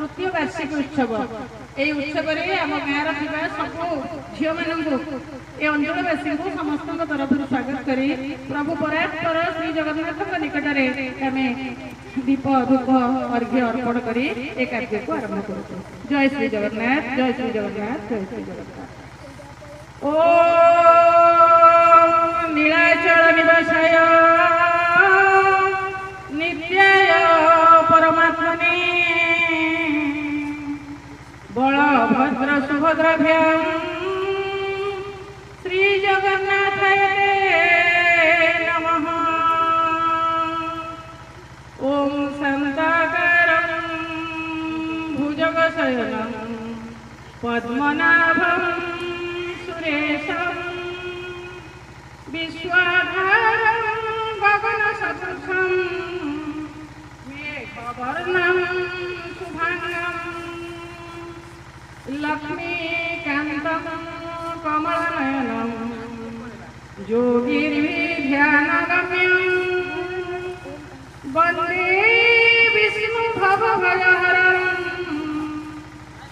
तृतीय वार्षिक उत्सव यही उत्सव आम गाँव सब झील मान अंचलवासी समस्त तरफ स्वागत कर प्रभु परात्पर श्री जगन्नाथ निकट में दीप धूप अर्घ्य अर्पण कर कार्य को आरंभ कर। जय श्री जगन्नाथ, जय श्री जगन्नाथ, जय श्री जगन्नाथ। ओ नीलाचल निवासाय नित्याय परमात्मने बलभद्र सुभद्राभ्यां श्री जगन्नाथाय नमः। ओम शान्ताकारं भुजगशयनं पद्मनाभं सुरेशं विश्वाधारं गगनसदृशं मेघवर्णं शुभांगं लक्ष्मीकान्तं कमलनयनं योगिर्ध्यानगम्यं वन्दे विष्णुभवभयहरं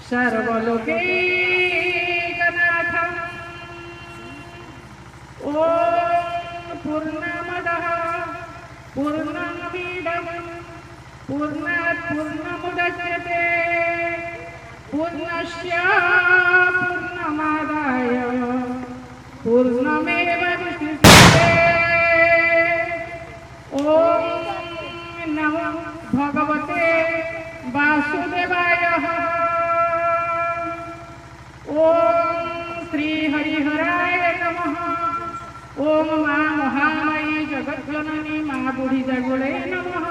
सर्वलोकैकनाथम्। ॐ पूर्णमदः पूर्णमिदं पूर्णात् पूर्णमुदच्यते पूर्णस्य पूर्णमादाय पूर्णमेवावशिष्यते। ॐ नमो भगवते वासुदेवाय। ओम श्री हरिहराय नमः। ओम मां महामाई जगज्जननी मां बुढ़ी जागुले नमः।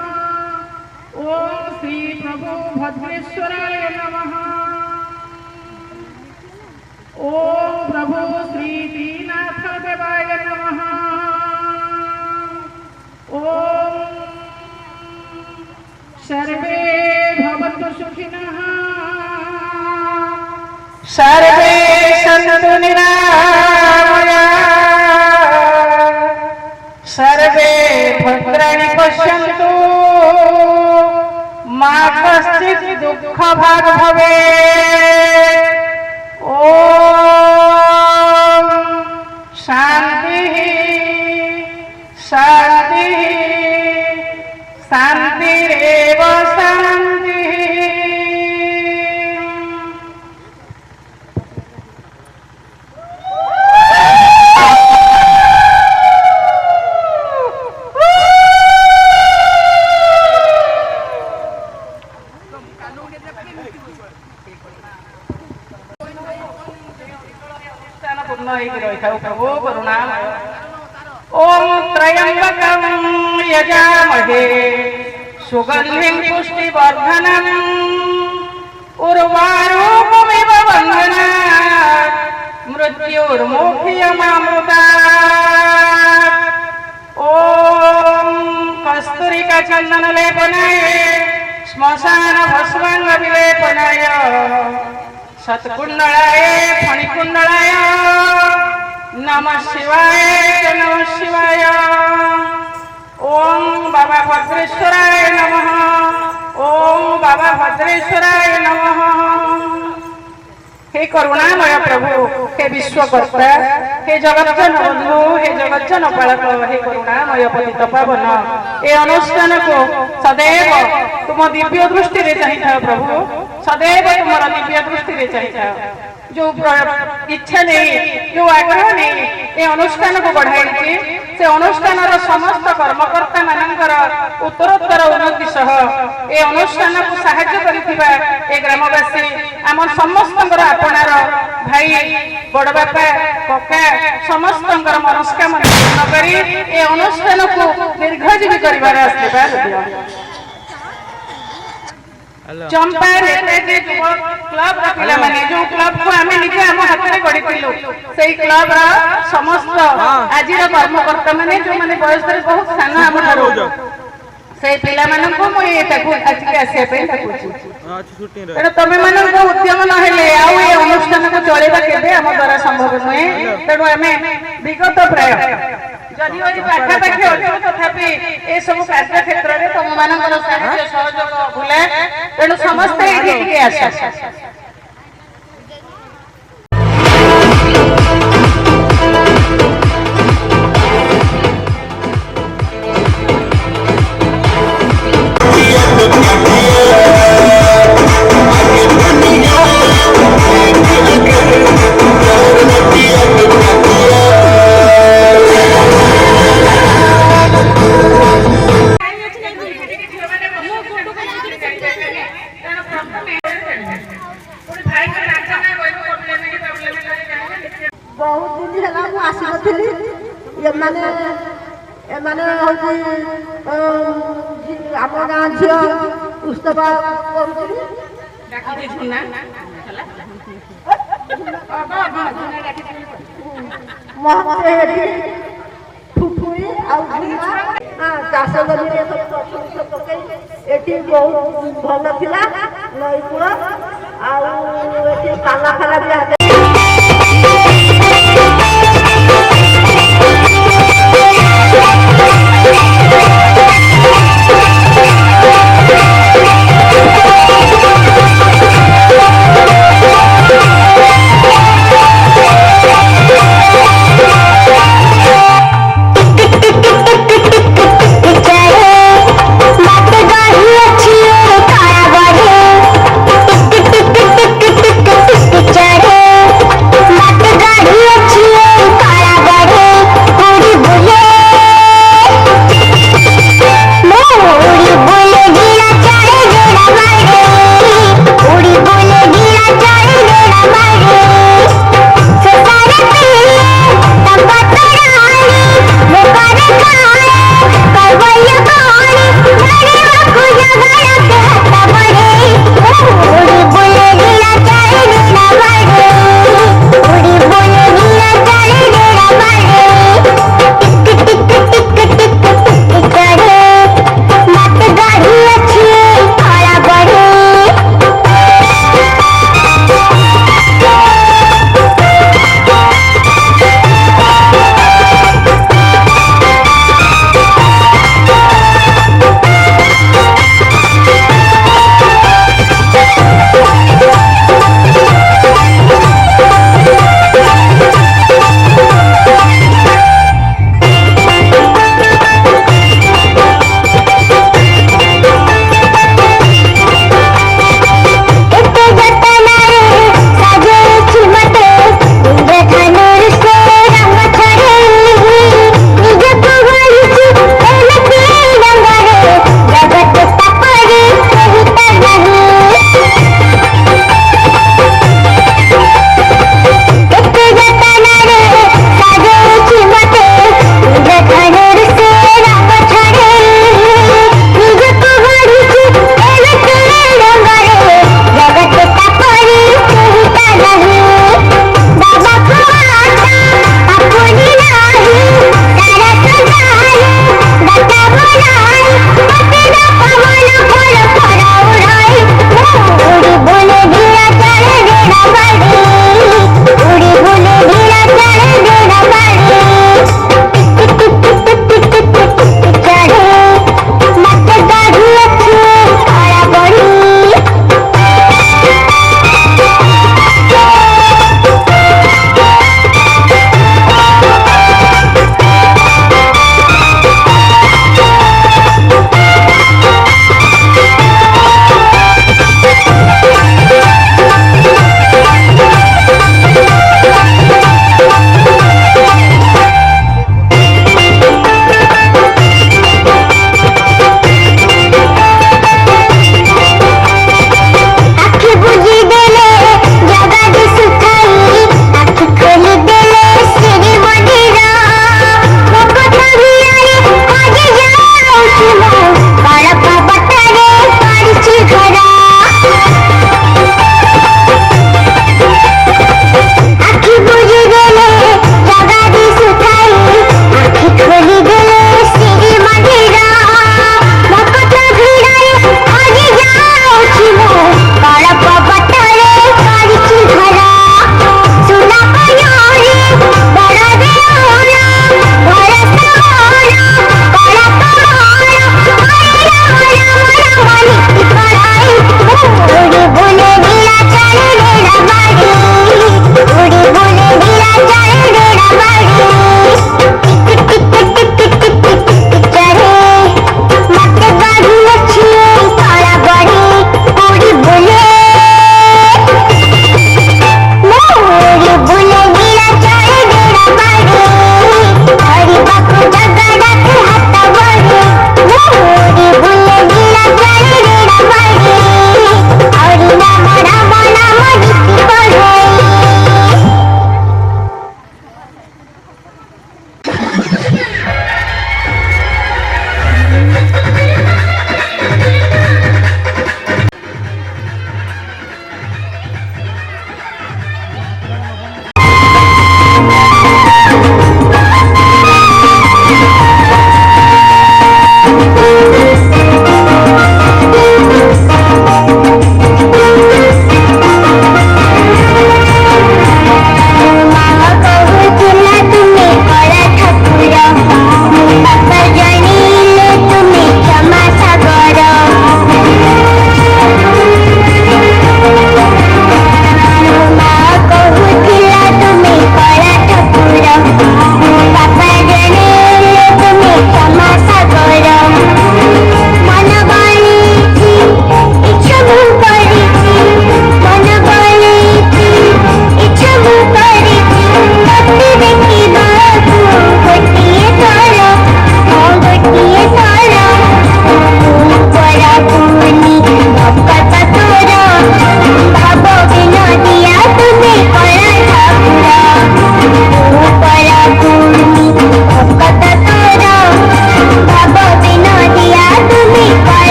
ओम श्री प्रभु भद्रेश्वराय नमः। ओम प्रभु श्री दीनाथ देवाय नमः। ओम सर्वे भवन्तु सुखिनः सर्वे सन्तु निरामयाः सर्वे भद्राणि पश्यन्तु मा कश्चित् दुःखभाग् भवेत्। ॐ शान्तिः शान्तिः शान्तिरेव शान्तिः। प्रभु करुणामय। ओम त्र्यंबकं यजामहे सुगंधिं पुष्टिवर्धनम् उर्वारुकमिव बन्धनात् मृत्युर्मुक्षयमामृतात्। ओम कस्तूरिका चंदनलेपनाय श्मशान भस्मांग विलेपनाय सत्कुंडलाय फणिकुंडलाय नमः शिवाय नमः शिवाय। ओम बाबा भद्रेश्वराय नमः। ओम बाबा भद्रेश्वराय नमः। हे करुणामय प्रभु, हे विश्वकर्ता, हे जगज्जन बंधु, हे जगज्जन पालक, हे करुणामय पतित पावन ए अनुष्ठान को सदैव तुम दिव्य दृष्टि रे चाहिए प्रभु, सदैव तुम दिव्य दृष्टि रे चाहिए। जो इच्छा नहीं, जो आग्रह नहीं ए अनुष्ठान को बढ़ाई से अनुष्ठान समस्त कर्मकर्ता मानकर उत्तरोत्तर उन्नति सह ए अनुष्ठान को साहाय्य करिथिबा ए ग्रामवासी आम समस्त आपणार भाई बड़ बापा कका समस्त मनस्कामना पूर्ण करी ए अनुष्ठान को दीर्घजीवी करिवार आशीर्वाद दियो। चंपा नेताजी युवक क्लब पिला माने जो क्लब को आमे निजे हम हाथ में गड़ी पिलु सेही क्लब रा समस्त आजिर कर्मकर्ता माने जो माने बयस रे बहुत साना हम थारो से पिला मानन को मो एताकू आज के आसे पे ताकुची एटा तमे मानन को उद्यम न हेले आउ ए अनुष्ठान को चलेबा केबे हम द्वारा संभव नहे। तेणु आमे विगत प्राय जदि ओई पाखापाखि अच्छु तथापि ए सब कार्य क्षेत्र में तुम मानकर साहाय्य सहयोग भूले तेणु समस्त ये आस बहुत दिन है आसनी एमाने आम गाँ झी उत्सव फुफुई चाष जमी पकई बहुत भल था नई कूल आला फाला भी चढ़े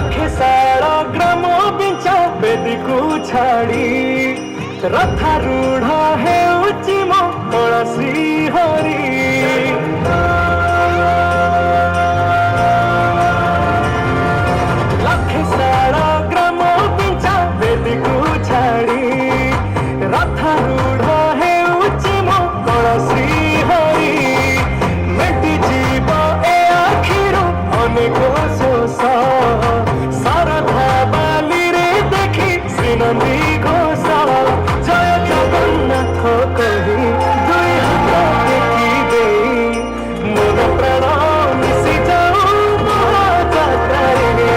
लखेशाଳ ଗ୍ରାମ ବିଞ୍ଚ ବେଦୀକୁ ଛାଡ଼ି ରଥାରୂଢ଼ ହେଉଛି ମୋ କଳା ଶ୍ରୀହରି। ଲखेଶାଳ ଗ୍ରାମ ବିଞ୍ଚ ବେଦୀକୁ ଛାଡ଼ି ରଥାରୂଢ଼ ହେଉଛି ମୋ କଳା ଶ୍ରୀହରି। ମେଟିଯିବ ଏ ଆଖିରୁ ଅନେକ ଶୋଷ ଶରଧା ବାଲିରେ ଦେଖି ଶ୍ରୀନନ୍ଦୀ ଘୋଷ। ଜୟ ଜଗନ୍ନାଥ କହି ଦୁଇ ହାତ ଟେକି ଦେଇ ମୋର ପ୍ରାଣ ମିଶି ଯାଉ ମହାଯାତ୍ରାରେ।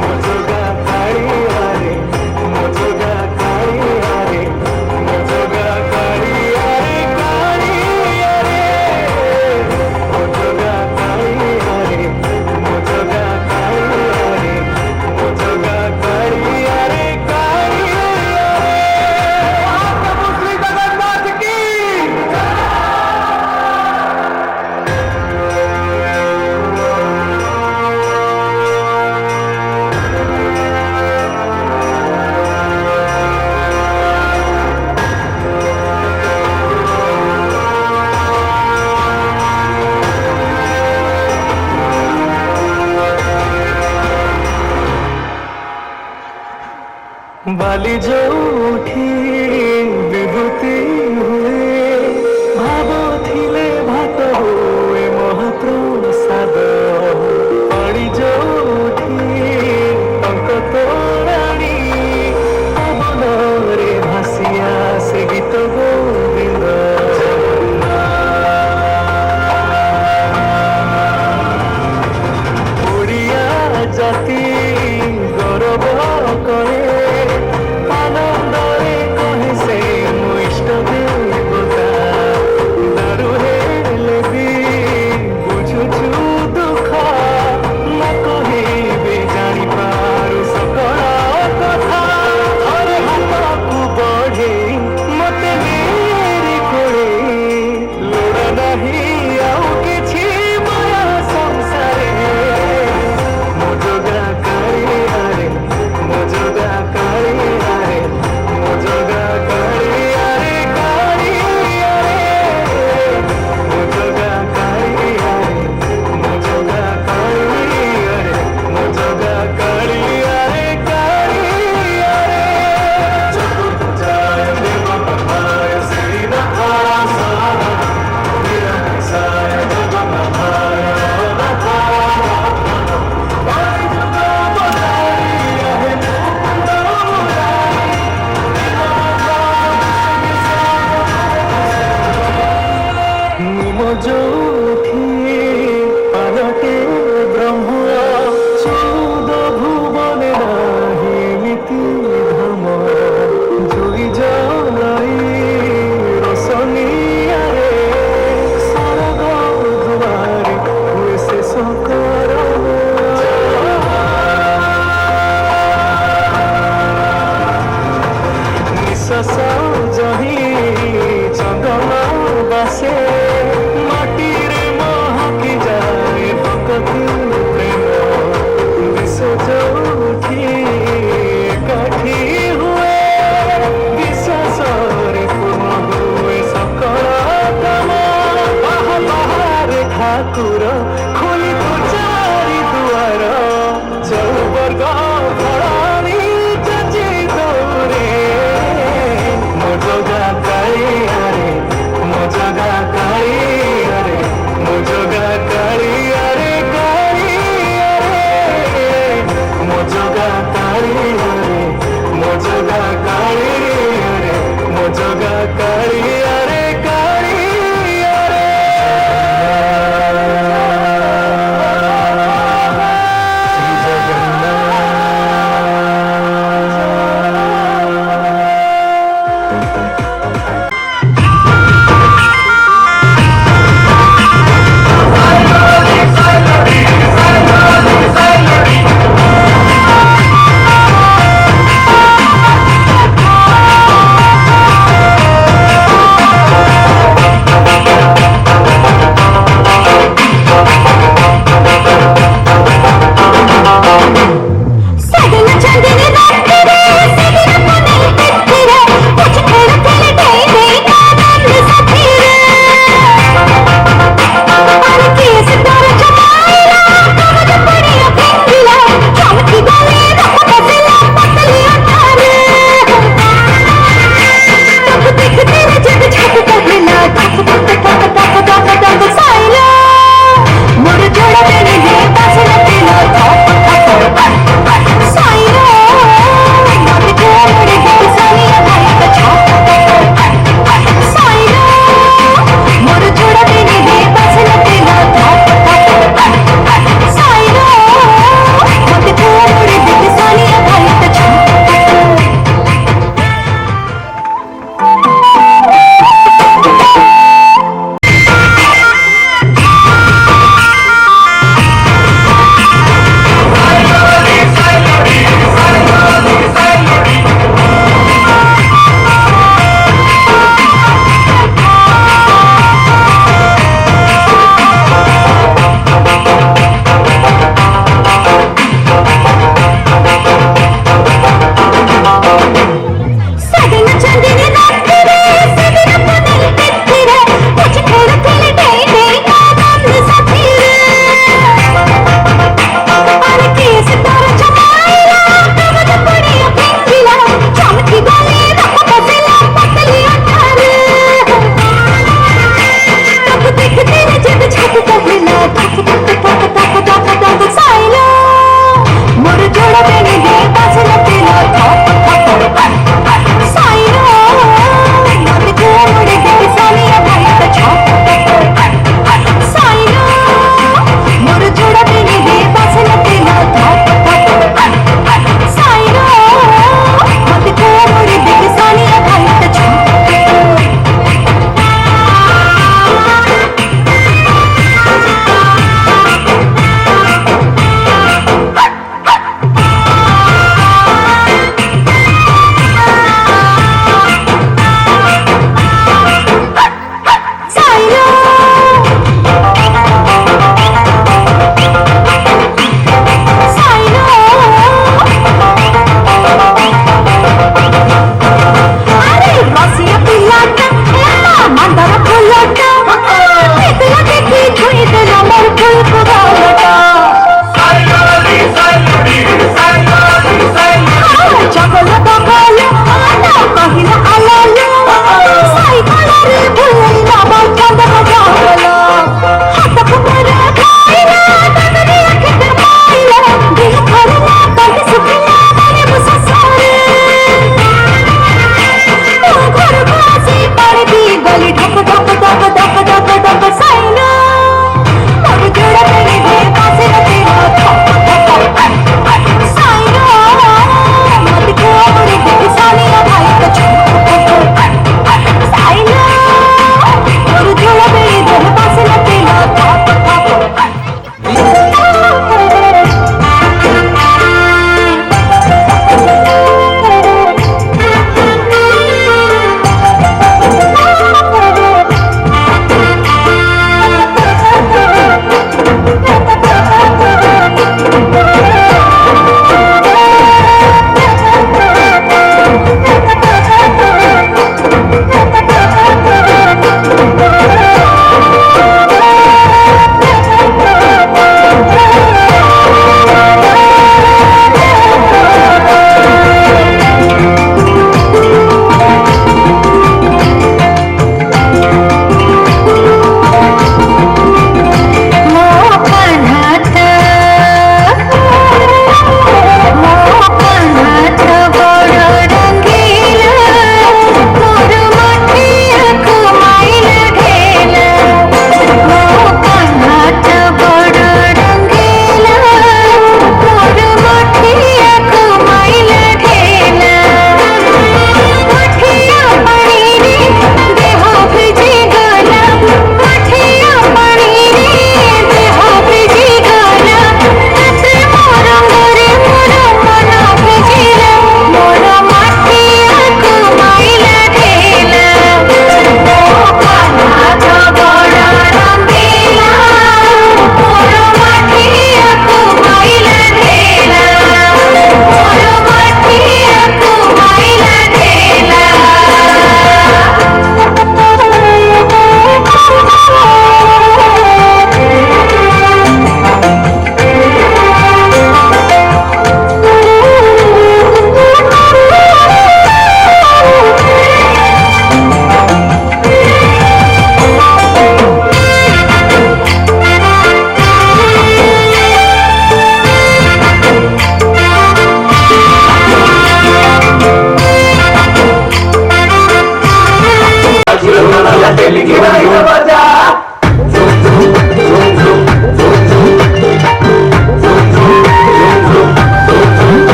ମୋ ଯୋଗା କାଳିଆରେ ମୋ ଯୋଗା କାଳିଆରେ ମୋ ଯୋଗା କାଳିଆରେ କାଳିଆରେ ମୋ ଯୋଗା କାଳିଆରେ ମୋ ଯୋଗା କାଳିଆରେ ମୋ ଯୋଗା କାଳିଆରେ କାଳିଆରେ। ମହାପ୍ରଭୁ ଶ୍ରୀ ଜଗନ୍ନାଥ କି ବାଲି ଯୋଉଠି ବିଭୂତି ହୁଏ ଭାବୁଥିଲେ ଭାତ ହୁଏ ମହାପ୍ରସାଦ। ପାଣି ଯୋଉଠି ଟଙ୍କ ତୋରାଣି ପବନରେ ଭାସି ଆସେ ଗୀତ ଗୋବିନ୍ଦ। ଓଡ଼ିଆ ଜାତି ଗୌରବ କରେ ଆନନ୍ଦରେ କହେ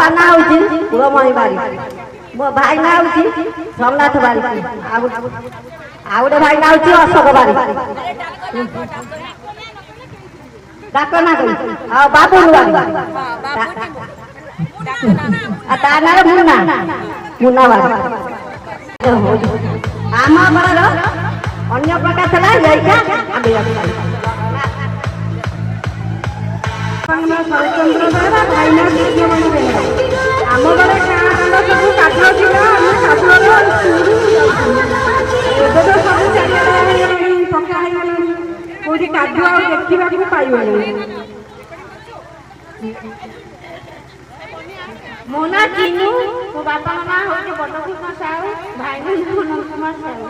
ବାପା ନାଁ ହଉଛି କୁଳମଣି ବାରିକ, ମୋ ଭାଇ ନାଁ ହଉଛି ସୋମନାଥ ବାରିକ, ଆଉ ଗୋଟେ ଭାଇ ନାଁ ହଉଛି ଅଶୋକ ବାରିକ। ଡାକ ନାଁ କହିବି ଆଉ ବାବୁଲ ବାରିକ, ଆଉ ତା ନାଁରେ ମୁନା ବାରିକ। ଆମ ଘରର ଅନ୍ୟ ପ୍ରକାର ଥିଲା ଏଇଟା ଶରତଚନ୍ଦ୍ର ବେହେରା, ଭାଇନା ସୂର୍ଯ୍ୟମଣି ବେହେରା। ଆମ ଘରେ ଗାଁ ଦାଣ୍ଡ ସବୁ କାଦୁଅ ଥିଲା, ଆମେ କାଦୁଅରେ ଏବେ ତ ସବୁ ଚାରିଆଡ଼େ ହେଇଗଲାଣି, ପକ୍କା ହେଇଗଲାଣି, କୋଉଠି କାଦୁଅ ଆଉ ଦେଖିବାକୁ ପାଇବନି। ମୋ ନାଁ ଚିନୁ, ମୋ ବାପାଙ୍କ ନାଁ ହଉଛି ବଟକୃଷ୍ଣ ସାହୁ, ଭାଇନା ନନ୍ଦ କୁମାର ସାହୁ।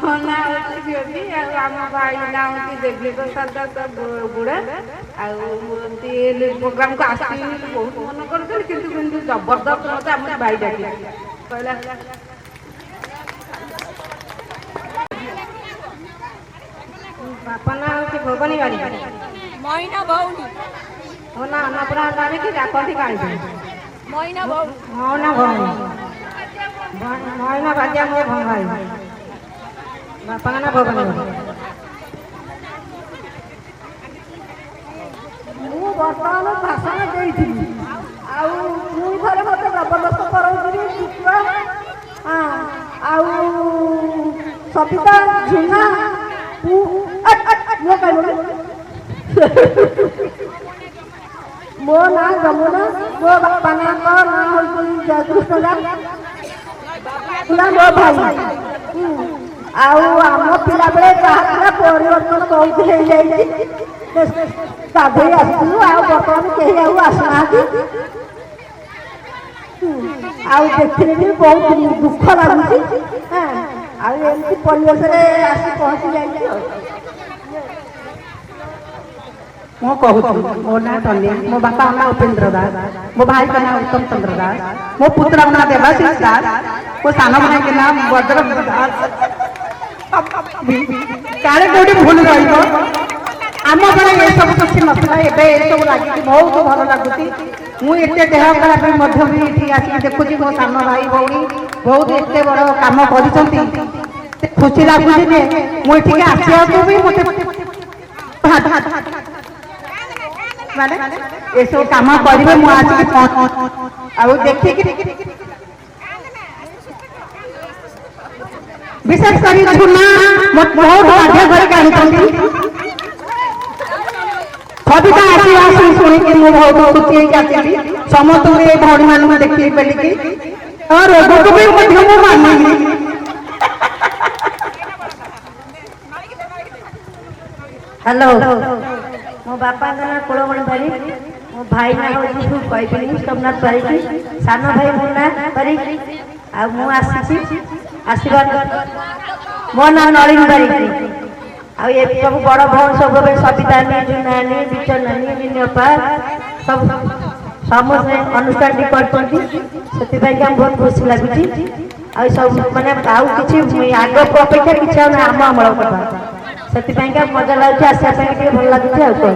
ମୋ ନାଁ ହେଉଛି ବେବି, ଆଉ ଆମ ଭାଇ ନାଁ ହେଉଛି ଦେବୀ ପ୍ରସାଦ ବୁଢ଼ା। ଆଉ ପ୍ରୋଗ୍ରାମକୁ ଆସିକି ବହୁତ ମନ କରୁଛନ୍ତି, କିନ୍ତୁ ଜବରଦସ୍ତ ମତେ ଆମ ଭାଇ ଡାକିଲେ, କହିଲା ବାପା ନାଁ ହେଉଛି ଭବାନୀ ବାରିକ, ମଇନା ଭଉଣୀ, ମୋ ନାଁ ଅନ୍ନପୂର୍ଣ୍ଣା ବାରିକ, ଡାକନ୍ତି କାଳିନ୍ଦୀ। ମଇନା ଭଉଣୀ, ମଇନା ଭଉଣୀ, ମଇନା ବାଜା ମୋ ଭାଇ, ବାପାଙ୍କ ନାଁ ଭବାନୀ ବାରିକ। ମୁଁ ବର୍ତ୍ତମାନ ଭାଷଣ ଦେଇଥିଲି, ଆଉ ପୁଣି ଥରେ ମୋତେ ଜବରଦସ୍ତ କରାଉଥିଲି ଶୁକ୍ର, ଆଉ ସବିତା ଝୁନା ମୋ ନାଁ ଯମୁନା, ମୋ ବାପା ନାଁଙ୍କ ନାଁ ହେଉଛି ଜୟକୃଷ୍ଣ ଦାସ, ମୋ ଭାଇ। ଆଉ ଆମ ପିଲାବେଳେ ଯାହା ଥିଲା ପରିବର୍ତ୍ତନ ବହୁତ ହେଇଯାଇଛି, ଗାଧୋଇ ଆସିଥିଲୁ, ଆଉ ବର୍ତ୍ତମାନ କେହି ଆଉ ଆସୁନାହାନ୍ତି। ଆଉ ଦେଖିଲେ ବି ବହୁତ ଦୁଃଖ ଲାଗୁଛି। ଆଉ ଏମିତି ପରିବେଶରେ ଆସି ପହଞ୍ଚି ଯାଇଛି। ମୁଁ କହୁଛି, ମୋ ନାଁ ଟନି, ମୋ ବାପାଙ୍କ ନାଁ ଉପେନ୍ଦ୍ର ଦାସ, ମୋ ଭାଇଙ୍କ ନାଁ ଉତ୍ତମ ଚନ୍ଦ୍ର ଦାସ, ମୋ ପୁତ୍ରଙ୍କ ନାଁ ଦେବାଶିଷ ଦାସ, ମୋ ସାନ ଭାଇଙ୍କ ନାଁ ବଜ୍ର ଦାସ। କାଳେ କୋଉଠି ଭୁଲ ରହିବ। ଆମ ବେଳେ ଏସବୁ କିଛି ନଥିଲା, ଏବେ ଏସବୁ ଲାଗିଛି, ବହୁତ ଭଲ ଲାଗୁଛି। ମୁଁ ଏତେ ଦେହ ଖରାପ ମଧ୍ୟ ବି ଏଠି ଆସିକି ଦେଖୁଛି, ମୋ ସାନ ଭାଇ ଭଉଣୀ ବହୁତ ଏତେ ବଡ଼ କାମ କରିଛନ୍ତି, ଖୁସି ଲାଗୁଛି ଯେ ମୁଁ ଏଠିକି ଆସିବାକୁ ବି ମୋତେ ମାନେ ଏସବୁ କାମ କରିବେ। ମୁଁ ଆସିକି ଆଉ ଦେଖିକି ବିଶେଷ କରି ଝୁନା ବହୁତ ବାଧ୍ୟ କରିକି ଆଣିଛନ୍ତି। କବିତା ଆସିବା ଶୁଣିକି ମୁଁ ବହୁତ ଖୁସି ହେଇକି ଆସିଲି, ସମସ୍ତଙ୍କୁ ଏ ଭଉଣୀ ମାନଙ୍କୁ ଦେଖିକି ବୋଲିକି ରୋଗକୁ ବି ମଧ୍ୟ ମୁଁ ମାନିଲି। ହ୍ୟାଲୋ, ମୋ ବାପାଙ୍କ ନାଁ କୁଳମଣି ବାରିକ, ମୋ ଭାଇ ନାଁ ହେଉଛି କହିଥିଲି ସୋମନାଥ ବାରିକ, ସାନ ଭାଇ ମୁନା ବାରିକ, ଆଉ ମୁଁ ଆସିଛି ଆଶୀର୍ବାଦ। ମୋ ନାଁ ନଳିନୀ ବାରିକ, ଆଉ ଏ ସବୁ ବଡ଼ ଭଉଣୀ ସବୁ ସବିତାନୀ, ଜୁନାନୀ, ବିଚନାନୀ, ମିନିଅପା ସବୁ ସମସ୍ତେ ଅନୁଷ୍ଠାନଟି କରିଛନ୍ତି, ସେଥିପାଇଁ ଆମ ବହୁତ ଖୁସି ଲାଗୁଛି। ଆଉ ସବୁ ମାନେ ଆଉ କିଛି ଆଗ ଅପେକ୍ଷା କିଛି ଆଉ ଆମ ଅମଳ କଥା, ସେଥିପାଇଁକା ମଜା ଲାଗୁଛି, ଆସିବା ପାଇଁ ଟିକେ ଭଲ ଲାଗୁଛି। ଆଉ କଣ